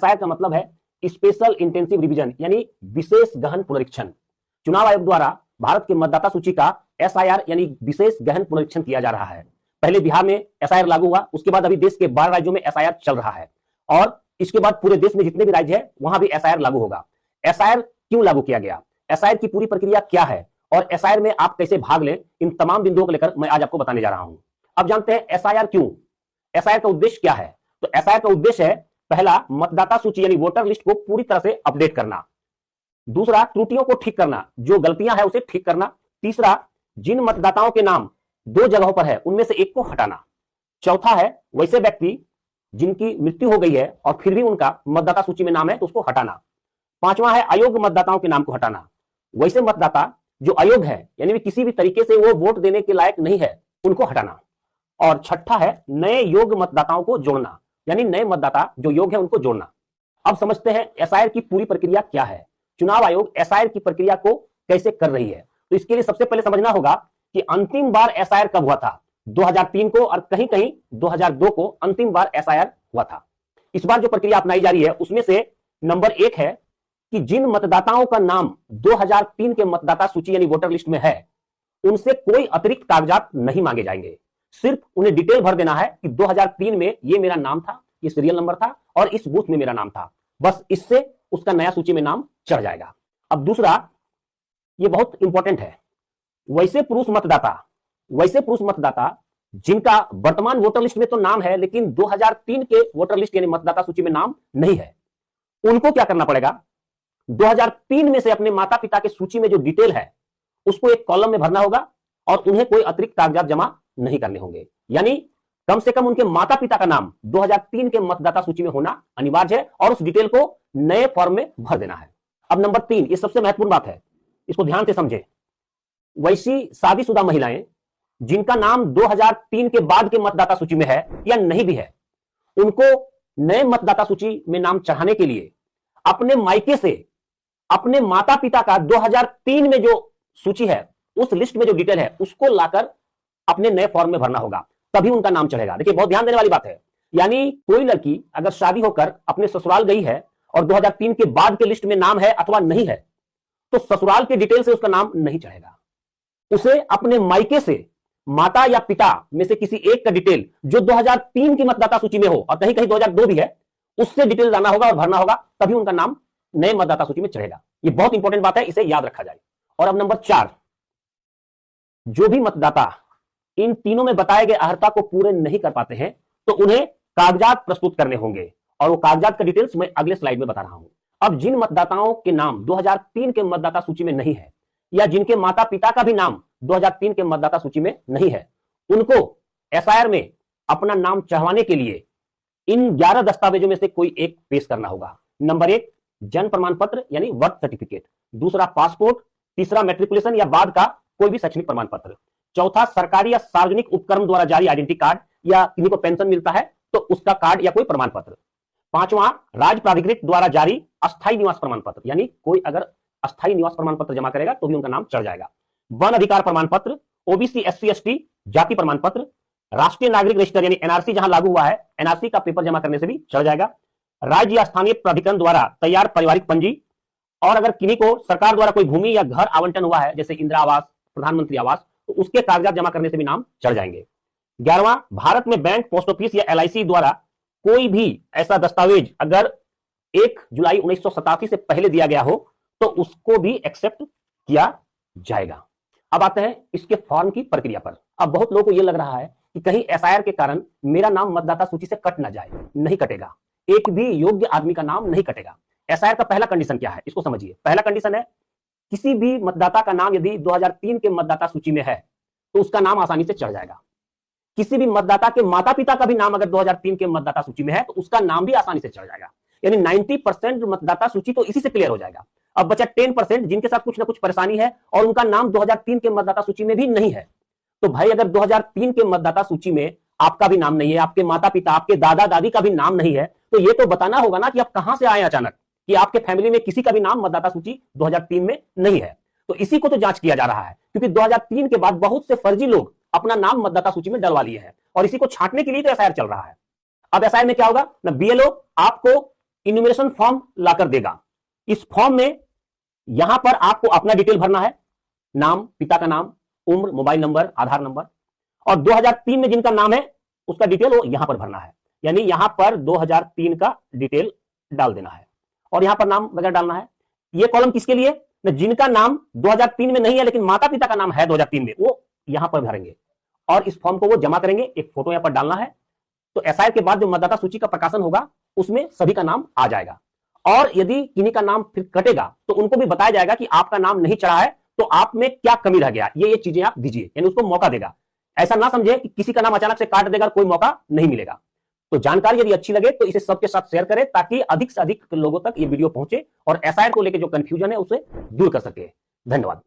SIR का मतलब है स्पेशल इंटेंसिव रिवीजन, यानी विशेष गहन पुनरीक्षण। चुनाव आयोग द्वारा भारत के मतदाता सूची का एसआईआर यानी विशेष गहन पुनरीक्षण किया जा रहा है। पहले बिहार में एसआईआर लागू हुआ, उसके बाद अभी देश के 12 राज्यों में एसआईआर चल रहा है और इसके बाद पूरे देश में जितने भी राज्य है वहां भी एसआईआर लागू होगा। एसआईआर क्यों लागू किया गया, एसआईआर की पूरी प्रक्रिया क्या है और एसआईआर में आप कैसे भाग लें, इन तमाम बिंदुओं को लेकर मैं आज आपको बताने जा रहा हूं। अब जानते हैं एसआईआर क्यों, एसआईआर का उद्देश्य क्या है। तो एसआईआर का उद्देश्य है, पहला, मतदाता सूची यानी वोटर लिस्ट को पूरी तरह से अपडेट करना। दूसरा, त्रुटियों को ठीक करना, जो गलतियां हैं उसे ठीक करना। तीसरा, जिन मतदाताओं के नाम 2 जगहों पर है उनमें से एक को हटाना। चौथा है, वैसे व्यक्ति जिनकी मृत्यु हो गई है और फिर भी उनका मतदाता सूची में नाम है तो उसको हटाना। पांचवा है, अयोग्य मतदाताओं के नाम को हटाना, वैसे मतदाता जो अयोग्य है यानी किसी भी तरीके से वो वोट देने के लायक नहीं है उनको हटाना। और छठा है, नए योग्य मतदाताओं को जोड़ना, यानी नए मतदाता जो योग्य है उनको जोड़ना। अब समझते हैं एसआईआर की पूरी प्रक्रिया क्या है, चुनाव आयोग एसआईआर की प्रक्रिया को कैसे कर रही है। तो इसके लिए सबसे पहले समझना होगा कि अंतिम बार एसआईआर कब हुआ था, 2003 को और कहीं कहीं 2002 को अंतिम बार एसआईआर हुआ था। इस बार जो प्रक्रिया अपनाई जा रही है उसमें से नंबर 1 है कि जिन मतदाताओं का नाम 2003 के मतदाता सूची यानी वोटर लिस्ट में है उनसे कोई अतिरिक्त कागजात नहीं मांगे जाएंगे, सिर्फ उन्हें डिटेल भर देना है कि 2003 में ये मेरा नाम था, ये सीरियल नंबर था और इस बूथ में मेरा नाम था, बस इससे उसका नया सूची में नाम चढ़ जाएगा। अब दूसरा, ये बहुत इंपॉर्टेंट है, वैसे पुरुष मतदाता जिनका वर्तमान वोटर लिस्ट में तो नाम है लेकिन 2003 के वोटर लिस्ट यानी मतदाता सूची में नाम नहीं है, उनको क्या करना पड़ेगा, 2003 में से अपने माता पिता के सूची में जो डिटेल है उसको एक कॉलम में भरना होगा और उन्हें कोई अतिरिक्त कागजात जमा नहीं करने होंगे, यानी कम से कम उनके माता पिता का नाम 2003 के मतदाता सूची में होना अनिवार्य है और उस डिटेल को नए फॉर्म में भर देना है। अब नंबर 3, ये सबसे महत्वपूर्ण बात है, इसको ध्यान से समझें। वैसी शादीशुदा महिलाएं जिनका नाम 2003 के बाद के मतदाता सूची में है या नहीं भी है, उनको नए मतदाता सूची में नाम चढ़ाने के लिए अपने मायके से अपने माता पिता का 2003 में जो सूची है उस लिस्ट में जो डिटेल है उसको लाकर अपने नए फॉर्म में भरना होगा, तभी उनका नाम चढ़ेगा। देखिए बहुत ध्यान देने वाली बात है, यानी कोई लड़की अगर शादी होकर अपने ससुराल गई है और 2003 के बाद के लिस्ट में नाम है अथवा नहीं है तो ससुराल के डिटेल से उसका नाम नहीं चढ़ेगा, उसे अपने मायके से माता या पिता में से किसी एक का डिटेल जो 2003 की मतदाता सूची में हो और कहीं कहीं 2002 भी है उससे डिटेल लाना होगा और भरना होगा, तभी उनका नाम नए मतदाता सूची में चढ़ेगा। ये बहुत इंपॉर्टेंट बात है, इसे याद रखा जाए। और अब नंबर 4, जो भी मतदाता इन तीनों में बताए गए अर्हता को पूरे नहीं कर पाते हैं तो उन्हें कागजात प्रस्तुत करने होंगे और वो कागजात का डिटेल्स मैं अगले स्लाइड में बता रहा हूं। अब जिन मतदाताओं के नाम 2003 के मतदाता सूची में नहीं है या जिनके माता पिता का भी नाम 2003 के मतदाता सूची में नहीं है, उनको एसआईआर में अपना नाम चढ़वाने के लिए इन 11 दस्तावेजों में से कोई एक पेश करना होगा। नंबर 1, जन्म प्रमाण पत्र यानी बर्थ सर्टिफिकेट। दूसरा, पासपोर्ट। तीसरा, मैट्रिकुलेशन या बाद का कोई भी शैक्षणिक प्रमाण पत्र। चौथा, सरकारी या सार्वजनिक उपक्रम द्वारा जारी आइडेंटिटी कार्ड या किन्हीं को पेंशन मिलता है तो उसका कार्ड या कोई प्रमाण पत्र। पांचवा, राज्य प्राधिकृत द्वारा जारी अस्थायी निवास प्रमाण पत्र, यानी कोई अगर अस्थायी निवास प्रमाण पत्र जमा करेगा तो भी उनका नाम चढ़ जाएगा। वन अधिकार प्रमाण पत्र, ओबीसी एससी एसटी जाति प्रमाण पत्र, राष्ट्रीय नागरिक रजिस्टर यानी एनआरसी जहां लागू हुआ है एनआरसी का पेपर जमा करने से भी चढ़ जाएगा। राज्य या स्थानीय प्राधिकरण द्वारा तैयार पारिवारिक पंजी, और अगर किन्हीं को सरकार द्वारा कोई भूमि या घर आवंटन हुआ है जैसे इंदिरा आवास, प्रधानमंत्री आवास, तो उसके कागजात जमा करने से भी नाम चढ़ जाएंगे। 11वां, भारत में बैंक, पोस्ट ऑफिस या एलआईसी द्वारा कोई भी ऐसा दस्तावेज अगर 1 जुलाई 1987 से पहले दिया गया हो तो उसको भी एक्सेप्ट किया जाएगा। अब आते हैं इसके फॉर्म की प्रक्रिया पर। अब बहुत लोगों को यह लग रहा है कि कहीं एसआईआर के कारण मेरा नाम मतदाता सूची से कट ना जाए। नहीं कटेगा, एक भी योग्य आदमी का नाम नहीं कटेगा। एसआईआर का पहला कंडीशन क्या है इसको समझिए। पहला कंडीशन है किसी भी मतदाता का नाम यदि 2003 के मतदाता सूची में है तो उसका नाम आसानी से चढ़ जाएगा। किसी भी मतदाता के माता पिता का भी नाम अगर 2003 के मतदाता सूची में है तो उसका नाम भी आसानी से चढ़ जाएगा, यानी 90% मतदाता सूची तो इसी से क्लियर हो जाएगा। अब बचा 10% जिनके साथ कुछ ना कुछ परेशानी है और उनका नाम 2003 के मतदाता सूची में भी नहीं है। तो भाई अगर 2003 के मतदाता सूची में आपका भी नाम नहीं है, आपके माता पिता, आपके दादा दादी का भी नाम नहीं है, तो ये तो बताना होगा ना कि आप कहां से आए अचानक, कि आपके फैमिली में किसी का भी नाम मतदाता सूची 2003 में नहीं है। तो इसी को तो जांच किया जा रहा है, क्योंकि 2003 के बाद बहुत से फर्जी लोग अपना नाम मतदाता सूची में डलवा लिए हैं और इसी को छांटने के लिए तो एसआईआर चल रहा है। अब एसआईआर में क्या होगा ना, बीएलओ आपको इन्यूमरेशन फॉर्म लाकर देगा। इस फॉर्म में यहां पर आपको अपना डिटेल भरना है, नाम, पिता का नाम, उम्र, मोबाइल नंबर, आधार नंबर, और 2003 में जिनका नाम है उसका डिटेल वो यहां पर भरना है। यानी यहां पर 2003 का डिटेल डाल देना है और यहां पर नाम वगैरह डालना है। ये कॉलम किसके लिए? जिनका नाम 2003 में नहीं है लेकिन माता पिता का नाम है 2003 में, वो यहां पर भरेंगे और इस फॉर्म को वो जमा करेंगे। एक फोटो यहां पर डालना है। तो एसआईआर के बाद जो मतदाता सूची का प्रकाशन होगा उसमें सभी का नाम आ जाएगा और यदि किन्हीं का नाम फिर कटेगा तो उनको भी बताया जाएगा कि आपका नाम नहीं चढ़ा है तो आप में क्या कमी रह गया, ये चीजें आप दीजिए, यानी उसको मौका देगा। ऐसा ना समझे कि किसी का नाम अचानक से काट देगा, कोई मौका नहीं मिलेगा। तो जानकारी यदि अच्छी लगे तो इसे सबके साथ शेयर करें ताकि अधिक से अधिक लोगों तक ये वीडियो पहुंचे और एसआईआर को लेकर जो कंफ्यूजन है उसे दूर कर सके। धन्यवाद।